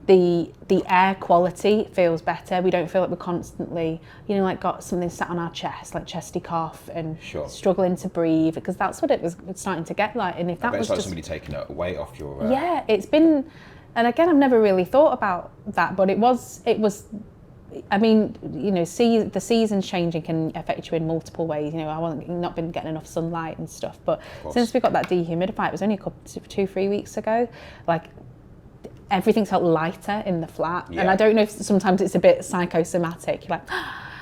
The air quality feels better. We don't feel like we're constantly, got something sat on our chest, like chesty cough and struggling to breathe, because that's what it's starting to get like. And if that was like just somebody taking a weight off your. It's been, and again, I've never really thought about that, but it was. I mean, the seasons changing can affect you in multiple ways. I wasn't not been getting enough sunlight and stuff, but since we got that dehumidifier, it was only 2-3 weeks ago. Like, everything's felt lighter in the flat, and I don't know if sometimes it's a bit psychosomatic. You're like,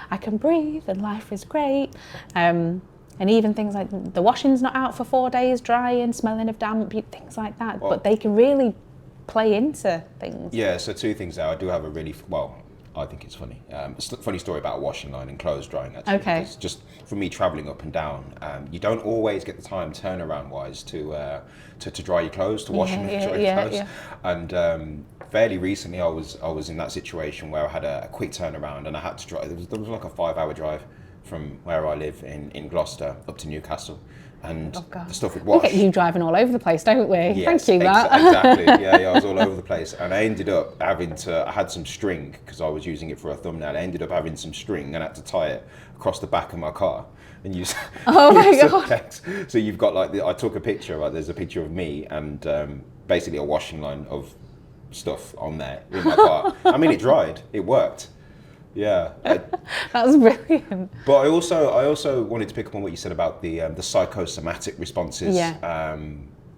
I can breathe and life is great. And even things like the washing's not out for 4 days, drying, smelling of damp, things like that. But they can really play into things. Yeah. So 2 things there. I do have I think it's funny. It's a funny story about a washing line and clothes drying, actually. Okay. It's just for me travelling up and down, you don't always get the time turnaround-wise to dry your clothes, to wash and dry your clothes. Yeah. And fairly recently, I was in that situation where I had a quick turnaround and I had to drive. There was like a 5-hour drive from where I live in Gloucester up to Newcastle. And the stuff would wash. We get you driving all over the place, don't we? Yes, thank you, Matt. Exactly. Yeah, I was all over the place. And I ended up I had some string, because I was using it for a thumbnail. I ended up having some string and I had to tie it across the back of my car and use my God. So you've got I took a picture, there's a picture of me and basically a washing line of stuff on there in my car. I mean, it dried. It worked. Yeah, that's brilliant. But I also wanted to pick up on what you said about the psychosomatic responses. Yeah.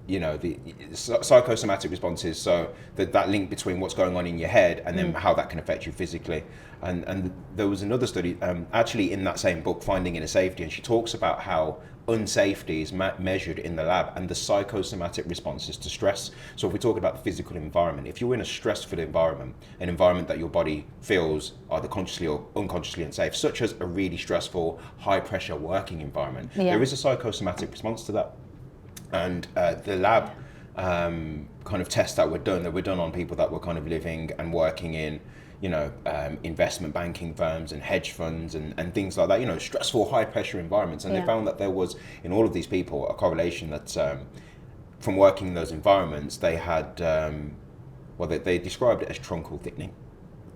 The psychosomatic responses. So that link between what's going on in your head and then how that can affect you physically. And there was another study actually in that same book, Finding Inner Safety, and she talks about how unsafety is measured in the lab and the psychosomatic responses to stress. So if we talk about the physical environment, if you're in a stressful environment, an environment that your body feels either consciously or unconsciously unsafe, such as a really stressful, high pressure working environment, there is a psychosomatic response to that. And the lab kind of tests that were done on people that were kind of living and working in investment banking firms and hedge funds and things like that, stressful, high pressure environments. And they found that there was, in all of these people, a correlation that from working in those environments, they had, they described it as truncal thickening.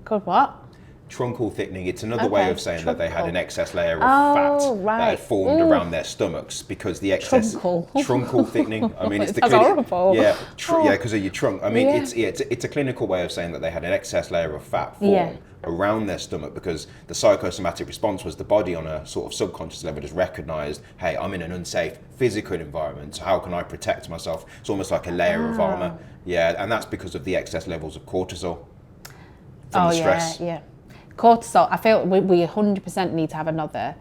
Called what? Truncal thickening. It's another way of saying that they had an excess layer of fat that had formed around their stomachs because the excess truncal thickening. I mean, it's the horrible. Yeah, because of your trunk. I mean, it's a clinical way of saying that they had an excess layer of fat form around their stomach because the psychosomatic response was the body on a sort of subconscious level just recognized, hey, I'm in an unsafe physical environment, so how can I protect myself? It's almost like a layer of armor. Yeah, and that's because of the excess levels of cortisol from the stress. Yeah. Cortisol, I feel we 100% need to have another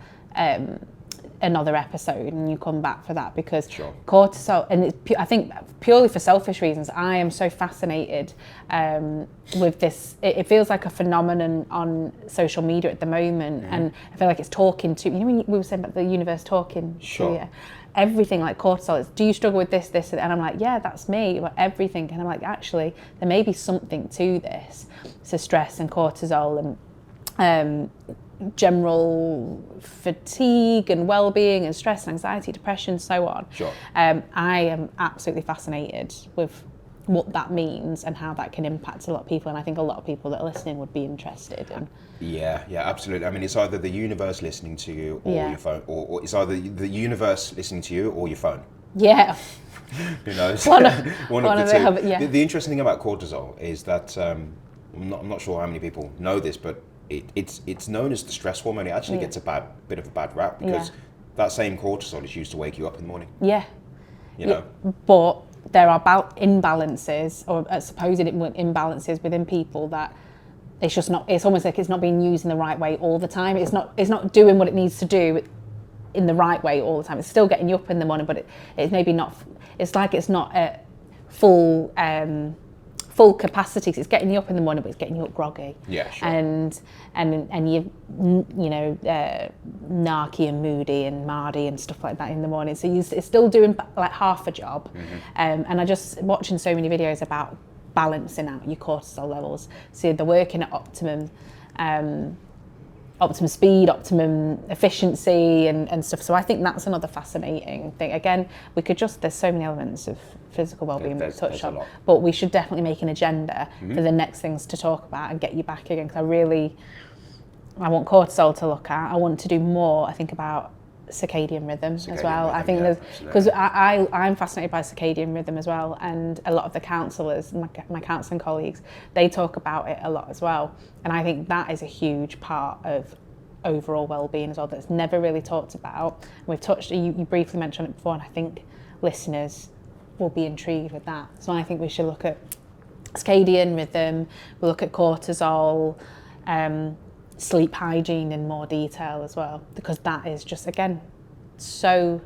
episode and you come back for that because cortisol, and I think purely for selfish reasons, I am so fascinated with this. It feels like a phenomenon on social media at the moment, and I feel like it's talking to, when we were saying about the universe talking to you. everything, like cortisol. It's, do you struggle with this, and I'm like, yeah, that's me, like everything. And I'm like, actually, there may be something to this. So stress and cortisol and general fatigue and well-being and stress, anxiety, depression, so on. Sure. I am absolutely fascinated with what that means and how that can impact a lot of people, and I think a lot of people that are listening would be interested in. Yeah, absolutely. I mean, it's either the universe listening to you or your phone, or it's either the universe listening to you or your phone. Yeah. Who knows? One of the two. The interesting thing about cortisol is that I'm not sure how many people know this, but it's known as the stress hormone. It actually gets a bit of a bad rap because that same cortisol is used to wake you up in the morning. Yeah. You know? But there are imbalances, or supposed imbalances within people that it's just not. It's almost like it's not being used in the right way all the time. It's not doing what it needs to do in the right way all the time. It's still getting you up in the morning, but it's maybe not. It's like it's not at full capacity. It's getting you up in the morning, but it's getting you up groggy. Yeah, sure. And you narky and moody and mardy and stuff like that in the morning. So it's still doing like half a job. And I just watching so many videos about balancing out your cortisol levels. So they're working at optimum speed, optimum efficiency and stuff. So I think that's another fascinating thing. Again, there's so many elements of physical wellbeing we've touched on, but we should definitely make an agenda for the next things to talk about and get you back again, because I want cortisol to look at. I want to do more, I think, about circadian rhythm as well. I think because I'm fascinated by circadian rhythm as well, and a lot of the counsellors, my counselling colleagues, they talk about it a lot as well, and I think that is a huge part of overall well-being as well that's never really talked about. We've touched, you briefly mentioned it before, and I think listeners will be intrigued with that. So I think we should look at circadian rhythm, we'll look at cortisol, sleep hygiene in more detail as well, because that is just, again, so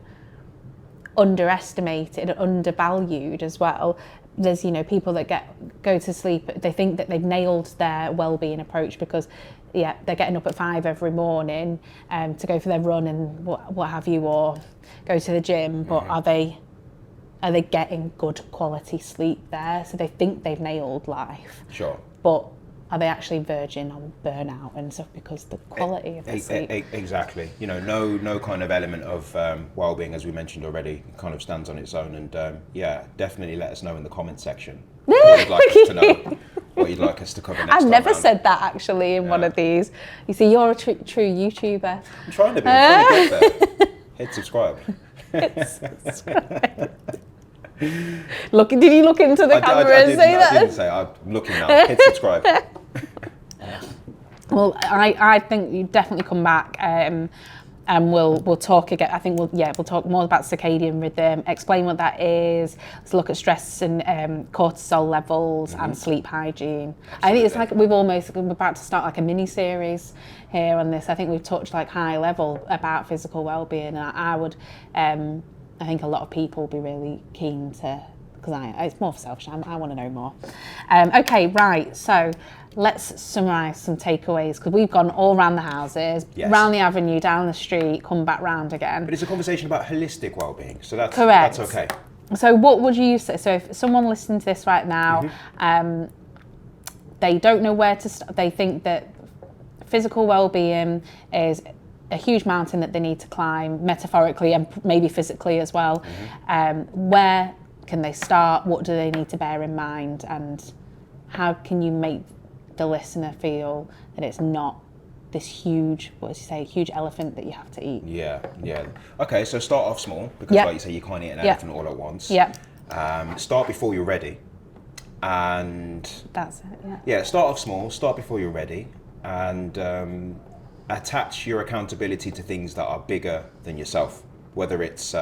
underestimated and undervalued as well. There's people that go to sleep, they think that they've nailed their well-being approach because they're getting up at 5 every morning to go for their run and what have you, or go to the gym, but are they getting good quality sleep there? So they think they've nailed life. Sure. But are they actually verging on burnout and stuff because the quality of the sleep? Exactly. No kind of element of well-being, as we mentioned already, kind of stands on its own. And definitely let us know in the comments section what you'd like us to know, what you'd like us to cover next time. I've never said that actually in one of these. You see, you're a true YouTuber. I'm trying to be. I'm trying to get there. Hit subscribe. Did you look into the camera and say that? I didn't say. I'm looking now. Hit subscribe. Well, I think you definitely come back and we'll talk again. I think we'll talk more about circadian rhythm, explain what that is. Let's look at stress and cortisol levels and sleep hygiene. Absolutely. I think it's like we're about to start like a mini series here on this. I think we've touched like high level about physical well-being, and I think a lot of people will be really keen to, because it's more selfish. I want to know more. Okay, right. So let's summarise some takeaways, because we've gone all around the houses, round the avenue, down the street, come back round again. But it's a conversation about holistic well-being, so that's correct. That's okay. So what would you say? So if someone listening to this right now, they don't know where to start. They think that physical well-being is a huge mountain that they need to climb, metaphorically and maybe physically as well. Where can they start? What do they need to bear in mind? And how can you make the listener feel that it's not this huge, huge elephant that you have to eat? Yeah. Okay, so start off small, because like you say, you can't eat an elephant all at once. Start before you're ready. And that's it, yeah, start off small, start before you're ready, and attach your accountability to things that are bigger than yourself, whether it's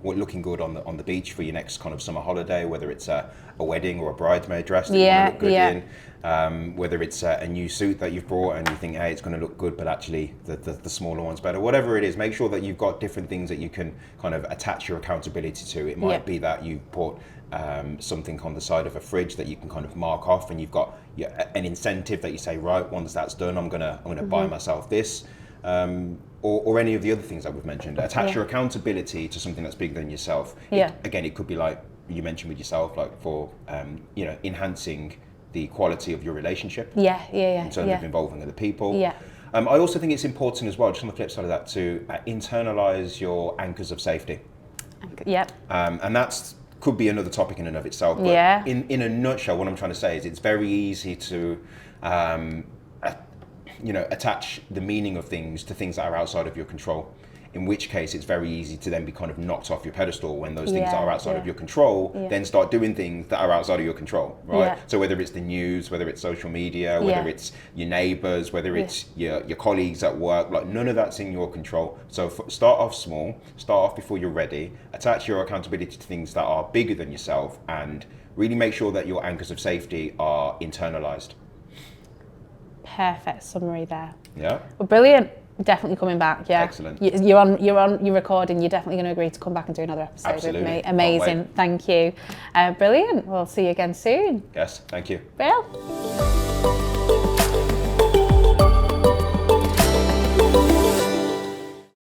looking good on the beach for your next kind of summer holiday, whether it's a wedding or a bridesmaid dress that you want to look good in, whether it's a new suit that you've brought and you think, hey, it's going to look good, but actually the smaller one's better. Whatever it is, make sure that you've got different things that you can kind of attach your accountability to. It might be that you put something on the side of a fridge that you can kind of mark off, and you've got an incentive that you say, right, once that's done, I'm gonna buy myself this. or any of the other things that we've mentioned. Attach your accountability to something that's bigger than yourself. Again, it could be like you mentioned with yourself, like for enhancing the quality of your relationship. In terms of involving other people. I also think it's important as well, just on the flip side of that, to internalize your anchors of safety. And that's could be another topic in and of itself. But in a nutshell, what I'm trying to say is it's very easy to attach the meaning of things to things that are outside of your control. In which case, it's very easy to then be kind of knocked off your pedestal when those things that are outside of your control then start doing things that are outside of your control, right? So whether it's the news, whether it's social media, whether it's your neighbors, whether it's your colleagues at work, like none of that's in your control. So start off small, start off before you're ready, attach your accountability to things that are bigger than yourself, and really make sure that your anchors of safety are internalized. Perfect summary there. Yeah. Well, brilliant. Definitely coming back. Yeah. Excellent. You're recording. You're definitely going to agree to come back and do another episode with me. Amazing. Thank you. Brilliant. We'll see you again soon. Yes. Thank you. Bill.